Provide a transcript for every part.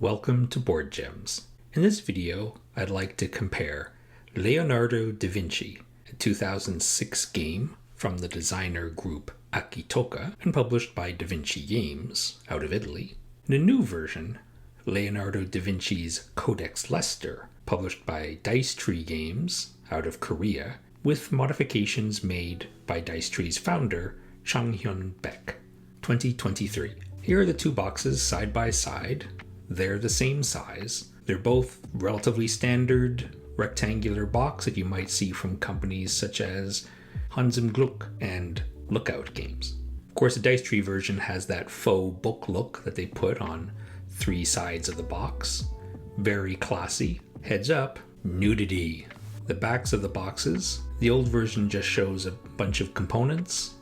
Welcome to Board Gems. In this video, I'd like to compare Leonardo da Vinci, a 2006 game from the designer group Acchitocca and published by daVinci Games out of Italy, and a new version, Leonardo da Vinci's Codex Leicester, published by Dicetree Games out of Korea, with modifications made by Dicetree's founder, Changhyun Baek. 2023. Here are the two boxes side by side. They're the same size. They're both relatively standard rectangular box that you might see from companies such as Hans im Glück and Lookout Games. Of course, the Dicetree version has that faux book look that they put on three sides of the box. Very classy. Heads up, nudity. The backs of the boxes. The old version just shows a bunch of components,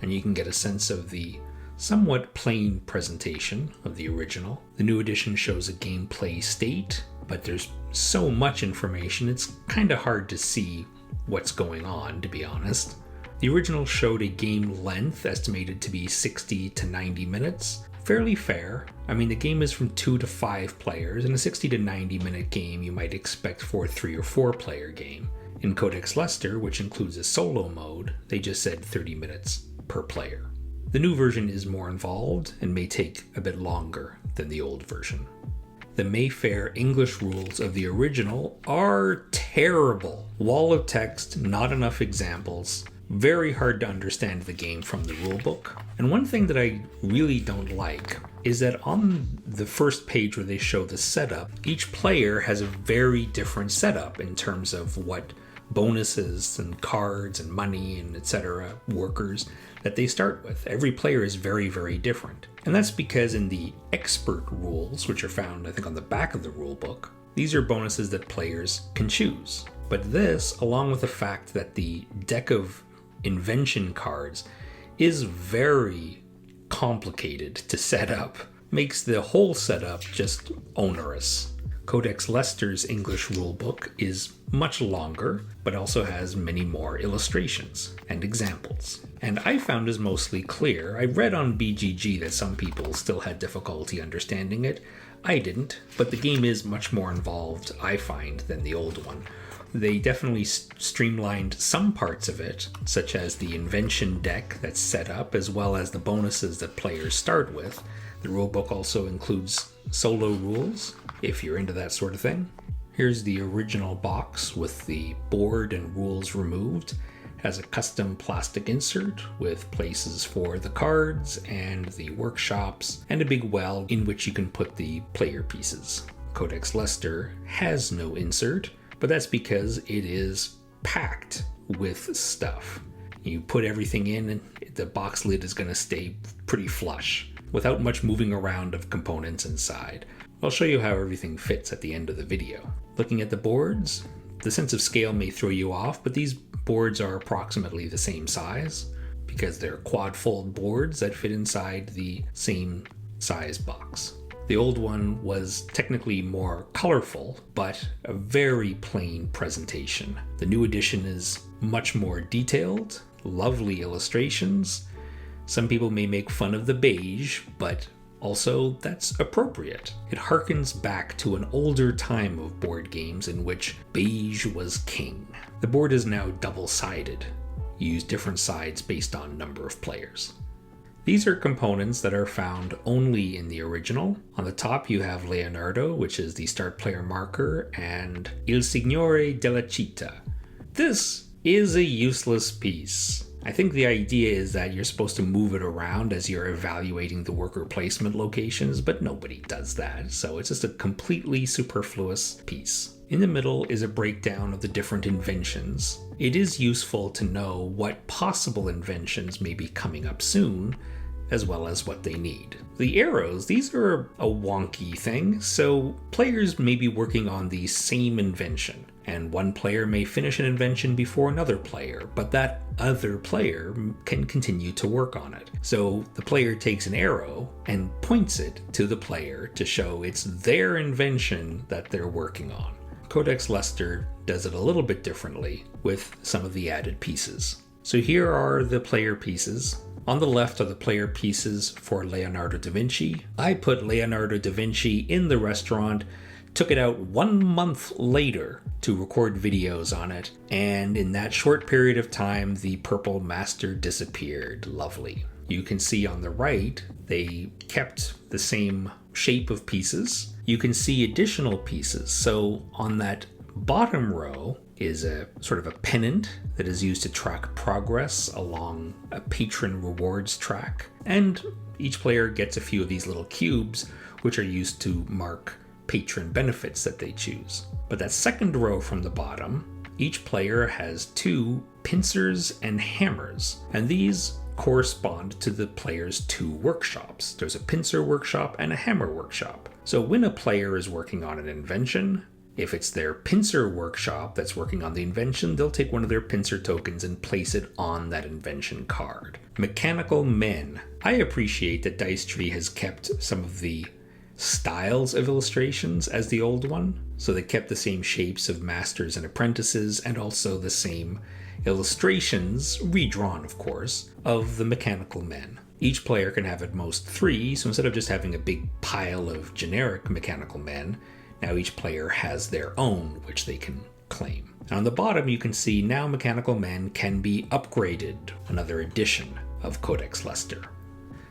and you can get a sense of the somewhat plain presentation of the original. The new edition shows a gameplay state, but there's so much information it's kind of hard to see what's going on, to be honest. The original showed a game length estimated to be 60 to 90 minutes. Fairly fair. I mean, the game is from 2 to 5 players. In a 60 to 90 minute game, you might expect for a 3 or 4 player game. In Codex Leicester, which includes a solo mode, they just said 30 minutes per player. The new version is more involved and may take a bit longer than the old version. The Mayfair English rules of the original are terrible. Wall of text, not enough examples, very hard to understand the game from the rulebook. And one thing that I really don't like is that on the first page where they show the setup, each player has a very different setup in terms of what bonuses and cards and money and etc. workers that they start with. Every player is very, very different. And that's because in the expert rules, which are found, I think, on the back of the rule book, these are bonuses that players can choose. But this, along with the fact that the deck of invention cards is very complicated to set up, makes the whole setup just onerous. Codex Leicester's English rulebook is much longer, but also has many more illustrations and examples. And I found is mostly clear. I read on BGG that some people still had difficulty understanding it. I didn't, but the game is much more involved, I find, than the old one. They definitely streamlined some parts of it, such as the invention deck that's set up, as well as the bonuses that players start with. The rulebook also includes solo rules, if you're into that sort of thing. Here's the original box with the board and rules removed. Has a custom plastic insert with places for the cards and the workshops, and a big well in which you can put the player pieces. Codex Leicester has no insert, but that's because it is packed with stuff. You put everything in and the box lid is going to stay pretty flush without much moving around of components inside. I'll show you how everything fits at the end of the video. Looking at the boards, the sense of scale may throw you off, but these boards are approximately the same size because they're quad-fold boards that fit inside the same size box. The old one was technically more colorful, but a very plain presentation. The new edition is much more detailed, lovely illustrations. Some people may make fun of the beige, but also that's appropriate. It harkens back to an older time of board games in which beige was king. The board is now double-sided. You use different sides based on number of players. These are components that are found only in the original. On the top you have Leonardo, which is the start player marker, and Il Signore della Città. This is a useless piece. I think the idea is that you're supposed to move it around as you're evaluating the worker placement locations, but nobody does that, so it's just a completely superfluous piece. In the middle is a breakdown of the different inventions. It is useful to know what possible inventions may be coming up soon, as well as what they need. The arrows, these are a wonky thing, so players may be working on the same invention, and one player may finish an invention before another player, but that other player can continue to work on it. So the player takes an arrow and points it to the player to show it's their invention that they're working on. Codex Leicester does it a little bit differently with some of the added pieces. So here are the player pieces. On the left are the player pieces for Leonardo da Vinci. I put Leonardo da Vinci in the restaurant, took it out 1 month later to record videos on it, and in that short period of time, the purple master disappeared. Lovely. You can see on the right, they kept the same shape of pieces. You can see additional pieces. So on that bottom row is a sort of a pennant that is used to track progress along a patron rewards track. And each player gets a few of these little cubes, which are used to mark patron benefits that they choose. But that second row from the bottom, each player has 2 pincers and hammers, and these correspond to the player's 2 workshops. There's a pincer workshop and a hammer workshop. So when a player is working on an invention, if it's their pincer workshop that's working on the invention, they'll take one of their pincer tokens and place it on that invention card. Mechanical men. I appreciate that Dicetree has kept some of the styles of illustrations as the old one. So they kept the same shapes of masters and apprentices, and also the same illustrations, redrawn of course, of the mechanical men. Each player can have at most 3, so instead of just having a big pile of generic mechanical men, now each player has their own, which they can claim. And on the bottom you can see now mechanical men can be upgraded, another edition of Codex Leicester.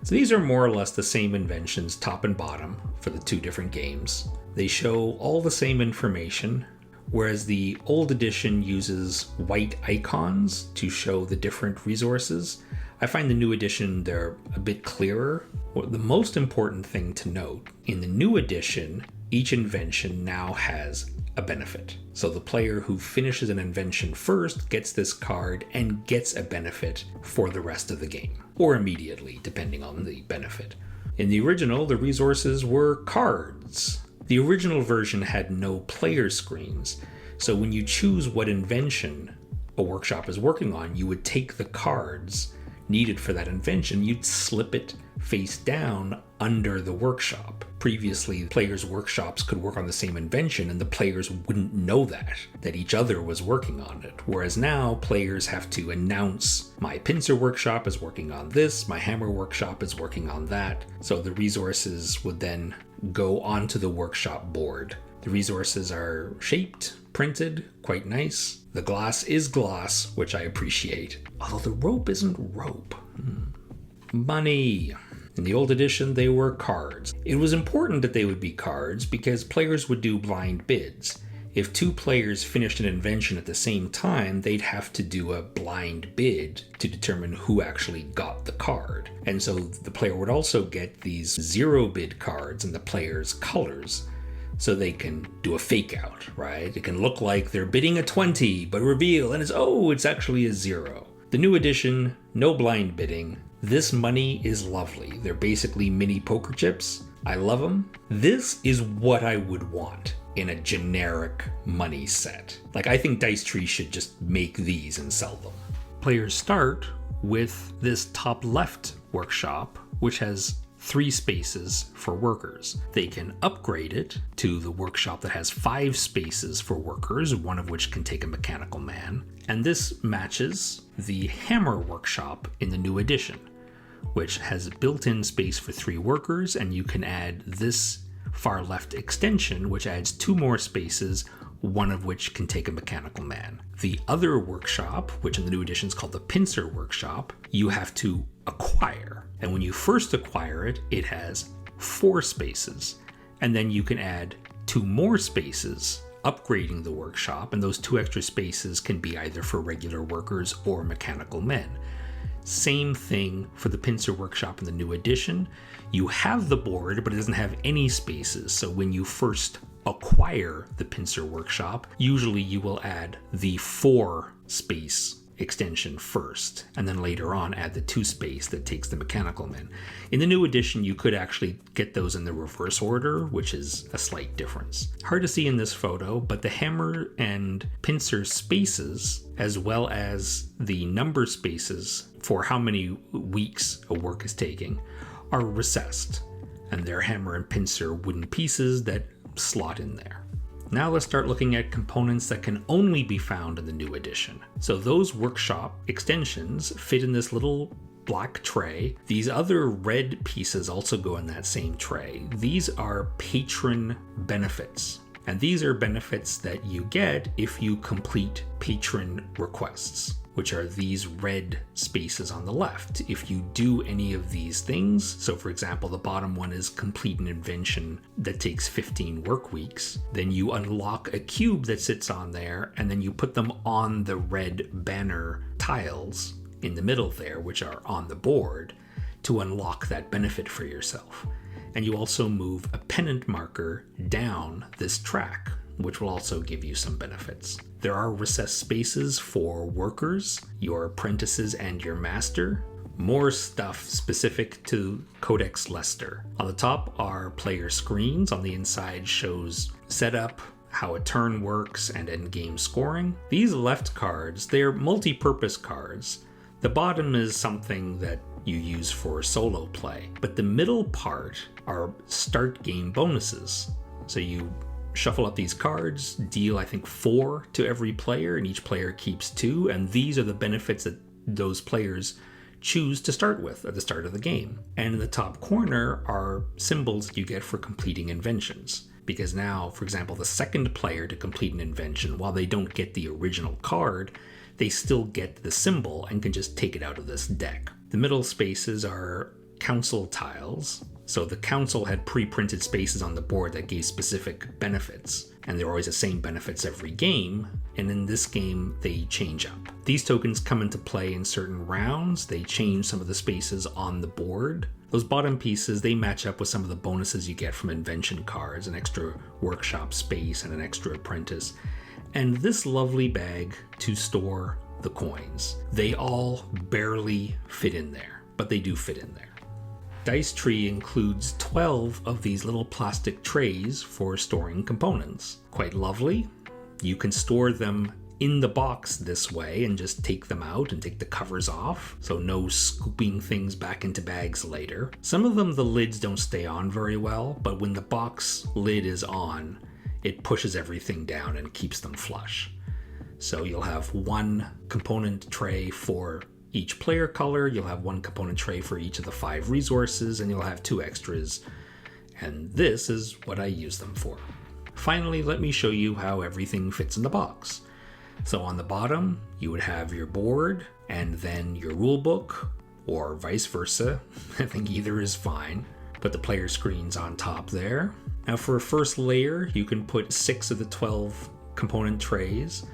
So these are more or less the same inventions top and bottom for the 2 different games. They show all the same information, whereas the old edition uses white icons to show the different resources. I find the new edition, they're a bit clearer. Well, the most important thing to note, in the new edition, each invention now has a benefit. So the player who finishes an invention first gets this card and gets a benefit for the rest of the game, or immediately, depending on the benefit. In the original, the resources were cards. The original version had no player screens, so when you choose what invention a workshop is working on, you would take the cards needed for that invention, you'd slip it face down under the workshop. Previously, players' workshops could work on the same invention and the players wouldn't know that each other was working on it. Whereas now, players have to announce, my pincer workshop is working on this, my hammer workshop is working on that. So the resources would then go onto the workshop board. The resources are shaped, printed, quite nice. The glass is gloss, which I appreciate. Although the rope isn't rope. Money. In the old edition, they were cards. It was important that they would be cards because players would do blind bids. If 2 players finished an invention at the same time, they'd have to do a blind bid to determine who actually got the card. And so the player would also get these 0 bid cards in the player's colors, so they can do a fake out, right? It can look like they're bidding a 20, but reveal, and it's actually a 0. The new edition, no blind bidding. This money is lovely. They're basically mini poker chips. I love them. This is what I would want in a generic money set. Like, I think Dicetree should just make these and sell them. Players start with this top left workshop, which has 3 spaces for workers. They can upgrade it to the workshop that has 5 spaces for workers, one of which can take a mechanical man. And this matches the hammer workshop in the new edition, which has a built-in space for 3 workers, and you can add this far left extension, which adds 2 more spaces, one of which can take a mechanical man. The other workshop, which in the new edition is called the pincer workshop, you have to acquire. And when you first acquire it, it has 4 spaces. And then you can add 2 more spaces, upgrading the workshop, and those 2 extra spaces can be either for regular workers or mechanical men. Same thing for the pincer workshop in the new edition. You have the board, but it doesn't have any spaces. So when you first acquire the pincer workshop, usually you will add the 4 space extension first, and then later on add the 2 space that takes the mechanical men. In the new edition, you could actually get those in the reverse order, which is a slight difference. Hard to see in this photo, but the hammer and pincer spaces, as well as the number spaces for how many weeks a work is taking, are recessed, and they're hammer and pincer wooden pieces that slot in there. Now let's start looking at components that can only be found in the new edition. So those workshop extensions fit in this little black tray. These other red pieces also go in that same tray. These are patron benefits. And these are benefits that you get if you complete patron requests, which are these red spaces on the left. If you do any of these things, so for example, the bottom one is complete an invention that takes 15 work weeks, then you unlock a cube that sits on there, and then you put them on the red banner tiles in the middle there, which are on the board, to unlock that benefit for yourself. And you also move a pennant marker down this track, which will also give you some benefits. There are recessed spaces for workers, your apprentices, and your master. More stuff specific to Codex Leicester. On the top are player screens. On the inside shows setup, how a turn works, and endgame scoring. These left cards, they're multi-purpose cards. The bottom is something that you use for solo play, but the middle part are start game bonuses. So you shuffle up these cards, deal I think 4 to every player, and each player keeps 2, and these are the benefits that those players choose to start with at the start of the game. And in the top corner are symbols that you get for completing inventions. Because now, for example, the second player to complete an invention, while they don't get the original card, they still get the symbol and can just take it out of this deck. The middle spaces are council tiles. So the council had pre-printed spaces on the board that gave specific benefits, and they're always the same benefits every game, and in this game they change up. These tokens come into play in certain rounds. They change some of the spaces on the board. Those bottom pieces, they match up with some of the bonuses you get from invention cards, an extra workshop space and an extra apprentice, and this lovely bag to store the coins. They all barely fit in there, but they do fit in there. Dicetree includes 12 of these little plastic trays for storing components. Quite lovely. You can store them in the box this way and just take them out and take the covers off, so no scooping things back into bags later. Some of them, the lids don't stay on very well, but when the box lid is on, it pushes everything down and keeps them flush. So you'll have one component tray for each player color, you'll have one component tray for each of the 5 resources, and you'll have 2 extras. And this is what I use them for. Finally, let me show you how everything fits in the box. So on the bottom, you would have your board, and then your rule book, or vice versa. I think either is fine. Put the player screens on top there. Now for a first layer, you can put 6 of the 12 component trays.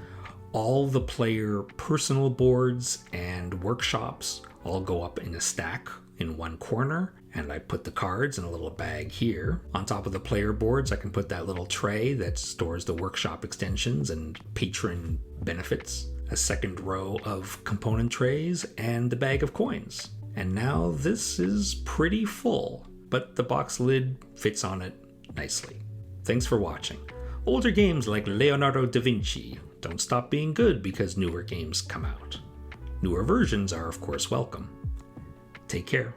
All the player personal boards and workshops all go up in a stack in one corner, and I put the cards in a little bag here. On top of the player boards, I can put that little tray that stores the workshop extensions and patron benefits, a second row of component trays, and the bag of coins. And now this is pretty full, but the box lid fits on it nicely. Thanks for watching. Older games like Leonardo da Vinci don't stop being good because newer games come out. Newer versions are, of course, welcome. Take care.